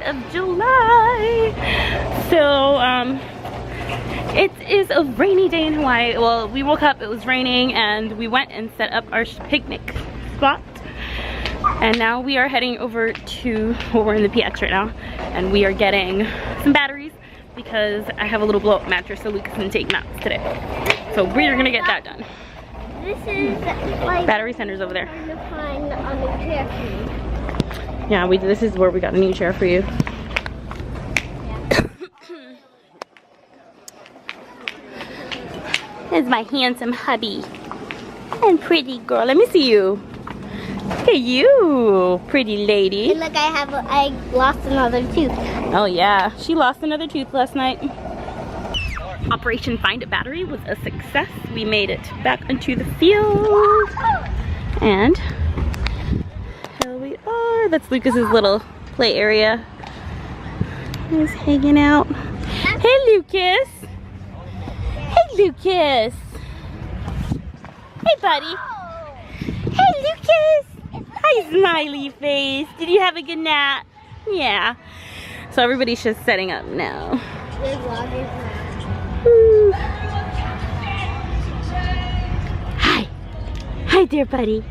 of July. So it is a rainy day in Hawaii. Well, we woke up, it was raining, and we went and set up our picnic spot. And now we are heading over to, well, we're in the PX right now, and we are getting some batteries because I have a little blow up mattress so Lucas can take naps today. So we're gonna get that done. This is like battery center's over there. Trying to find a new chair for me. Yeah, this is where we got a new chair for you. There's my handsome hubby and pretty girl. Let me see you. Look at you, pretty lady. And look, I lost another tooth. Oh yeah, she lost another tooth last night. Operation Find a Battery was a success. We made it back into the field. And here we are. That's Lucas's little play area. He's hanging out. Hey Lucas. Hey Lucas. Hey buddy. Hey Lucas. Hi smiley face. Did you have a good nap? Yeah. So everybody's just setting up now. Ooh. Hi. Hi there, buddy.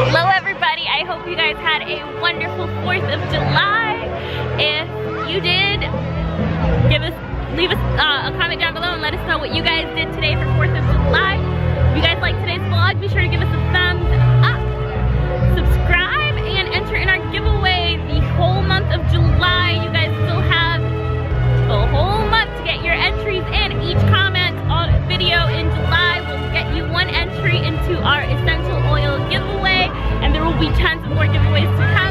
Hello everybody, I hope you guys had a wonderful 4th of July. If you did, leave us a comment down below and let us know what you guys did today for 4th of July. If you guys liked today's vlog, be sure to give us a thumbs up, subscribe, and enter in our giveaway the whole month of July. You guys still have the whole month to get your entries in. Each comment on video in July will get you one entry into our essential oil giveaway, and there will be tons of more giveaways to come.